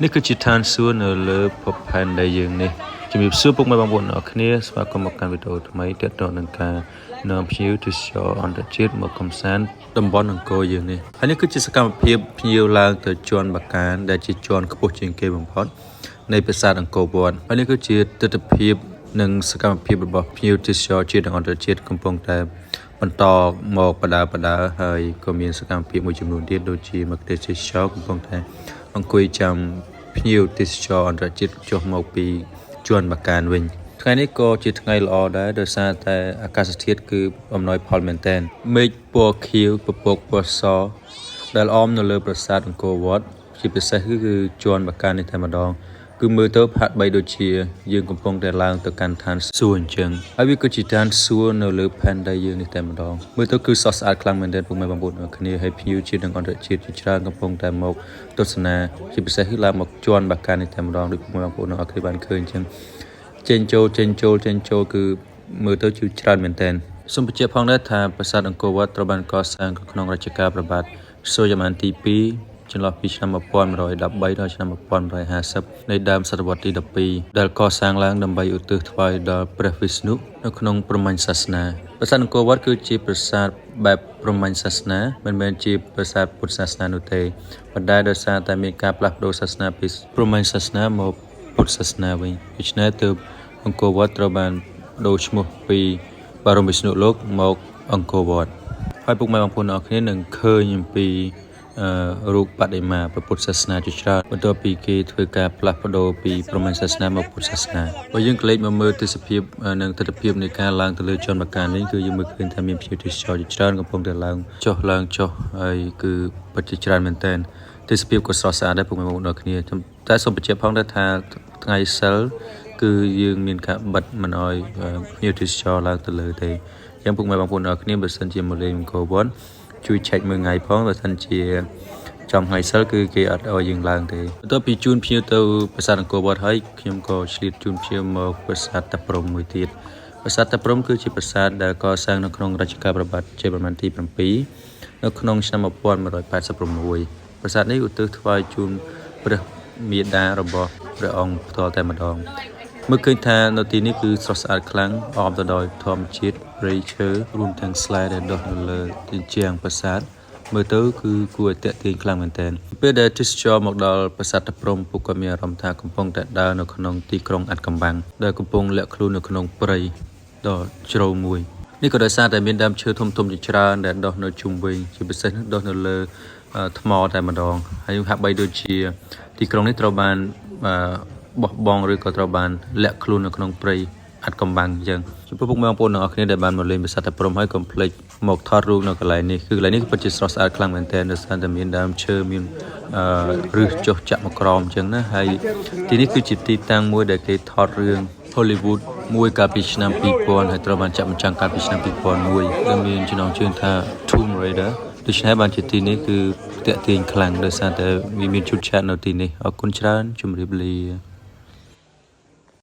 นี่คือจิตทานส่วนเลือพบพันได้ยังนี่จะมีซื้อพวกมาบางบนออกนี้สมาคมการวิดีโอทำไมเด็ดดอนนังการนำพิวที่ชออันเดอร์จิตมาคำสันตำบลนังโกยังนี่อันนี้คือจิตกรรมเพียบพิวลางเตอจวนบักการได้จิตจวนขบวนจิงเกบังพอดในภาษาอังกฤษบอลอันนี้คือจิตตะเพียบหนึ่งสกรรมเพียบแบบพิวที่ชอจิตอันเดอร์จิตกำปองแต่มันต่อหมอกประดาเฮยก็มีสกรรมเพียบមួយចំនួនទៀតដូចជាមកទេជិชอកំពុងតែអង្គុយចាំភ្ញៀវទេសចរអន្តរជាតិចុះមកពីជួនបកានវិញថ្ងៃនេះក៏ជាថ្ងៃល្អដែរដោយសារតែអាកាសធាតុគឺអំណោយផលមែនទែនមេឃពណ៌ខៀវពពកពណ៌សដែលអមនៅលើប្រាសាទអង្គរវត្តជាពិសេសគឺជួនបកាននេះតែម្ដងគឺមើលទៅហាក់បីដូចជាយើងកំពុងតែឡើងទៅកាន់ឋានសួគ៌អញ្ចឹងហើយវាគឺជាឋានសួគ៌នៅលើផែនដីយើងនេះតែម្ដងមើលទៅគឺស្រស់ស្អាតខ្លាំងមែនទែនពុកម៉ែបងប្អូនគ្នាហើយភ្ញៀវជាតិនិងអន្តរជាតិជាច្រើនកំពុងតែមកទស្សនាជាពិសេសគឺឡើងមកជួនបកាននេះតែម្ដងដូចពុកម៉ែបងប្អូនគ្នាបានឃើញអញ្ចឹងចេញចូលគឺមើលទៅជាច្រើនមែនទែនសូមបញ្ជាក់ផងដែរថាប្រាសាទអង្គរវត្តត្រូវបានកសាងក្នុងរជ្ជកាលព្រះបាទសូរ្យវង្សទី2ចន្លោះពីឆ្នាំ1113ដល់ឆ្នាំ1150នៃដើមសតវត្សទី12ដែលកសាងឡើងដើម្បីឧទ្ទិសថ្វាយដល់ព្រះវិស្ណុនៅក្នុងព្រហ្មញ្ញសាសនាប្រាសាទអង្គរវត្តគឺជាប្រាសាទបែបព្រហ្មញ្ញសាសនាមិនមែនជាប្រាសាទពុទ្ធសាសនានោះទេប៉ុន្តែដោយសារតែមានការផ្លាស់ប្ដូរសាសនាពីព្រហ្មញ្ញសាសនាមកពុទ្ធសាសនាវិញដូច្នេះទើបអង្គរវត្តត្រូវបានដូរឈ្មោះពីបរមវិស្ណុលោកមកអង្គរវត្តហើយពុកម៉ែបងប្អូនអ្នកគ្នានឹងឃើញអំពីរូបបដិមាព្រះពុទ្ធសាសនាជាច្រើនបន្ទាប់ពីគេធ្វើការផ្លាស់ប្ដូរពីព្រហ្មញ្ញសាសនាមកពុទ្ធសាសនាបើយើងក្លែកមកមើលទស្សនភាពនិងទស្សនវិជ្ជានៃការឡើងទៅលើជនបកានវិញគឺយើងមើលឃើញថាមានភ្ញៀវទេសចរជាច្រើនកំពុងតែឡើងចុះហើយគឺពិតជាច្រើនមែនទែនទស្សនភាពក៏ស្រស់ស្អាតដែរពុកម៉ែបងប្អូនអ្នកគ្នាតែសូមបញ្ជាក់ផងដែរថាថ្ងៃសិលគឺយើងមានការបិទមិនអោយភ្ញៀវទេសចរឡើងទៅលើទេអញ្ចឹងពុកម៉ែបងប្អូនអ្នកគ្នាបើសិនជាមកលេងអង្គរវត្តជួយឆែកមើលថ្ងៃផងបើសិនជាចំថ្ងៃសិលគឺគេអត់ឲ្យយើងឡើងទេបន្ទាប់ពីជូនភ្ញៀវទៅប្រាសាទអង្គរវត្តហើយខ្ញុំក៏ឆ្លៀតជូនភ្ញៀវមកប្រាសាទតាព្រហ្មមួយទៀតប្រាសាទតាព្រហ្មគឺជាប្រាសាទដែលកសាងនៅក្នុងរជ្ជកាលព្រះបាទជ័យវរ្ម័នទី7នៅក្នុងឆ្នាំ1186ប្រាសាទនេះឧទ្ទិសថ្វាយជូនព្រះមាតារបស់ព្រះអង្គផ្ទាល់តែម្ដងមើលឃើញថានៅទីនេះគឺស្រស់ស្អាតខ្លាំងអមទៅដោយធម្មជាតិព្រៃឈើរួមទាំងស្លែដែលដុះនៅលើជញ្ជាំងប្រាសាទមើលទៅគឺគួរឲ្យទាក់ទាញខ្លាំងមែនទែនពេលដែលទេសចរមកដល់ប្រាសាទតាព្រហ្មពួកគាត់មានអារម្មណ៍ថាកំពុងតែដើរនៅក្នុងទីក្រុងអាត់កំបាំងដែលកំពុងលាក់ខ្លួននៅក្នុងព្រៃដ៏ជ្រៅមួយនេះក៏ដោយសារតែមានដើមឈើធំជាច្រើនដែលដុះនៅជុំវិញជាពិសេសដុះនៅលើថ្មតែម្ដងហើយហាក់បីដូចជាទីក្រុងនេះត្រូវបានបោះបង់ឬក៏ត្រូវបានលាក់ខ្លួននៅក្នុងព្រៃអាត់កំបាំងអញ្ចឹងចំពោះពុកម៉ែបងប្អូនទាំងអស់គ្នាដែលបានមកលេងប្រាសាទតាព្រហ្មហើយកុំភ្លេចមកថតរូបនៅកន្លែងនេះគឺកន្លែងនេះពិតជាស្រស់ស្អាតខ្លាំងមែនទែនដោយសារតែមានដើមឈើមានឫសចុះចាក់មកក្រោមអញ្ចឹងណាហើយទីនេះគឺជាទីតាំងមួយដែលគេថតរឿង Hollywood មួយកាលពីឆ្នាំ2000ហើយត្រូវបានចាក់បញ្ចាំងកាលពីឆ្នាំ2001ដែលមានចំណងជើងថា Tomb Raider ដូច្នេះបានជាទីនេះគឺតាក់ទាញខ្លាំងដោយសារតែវាមានឈុតឆាកនៅទីនេះអរគុណច្រើនជម្រាបលា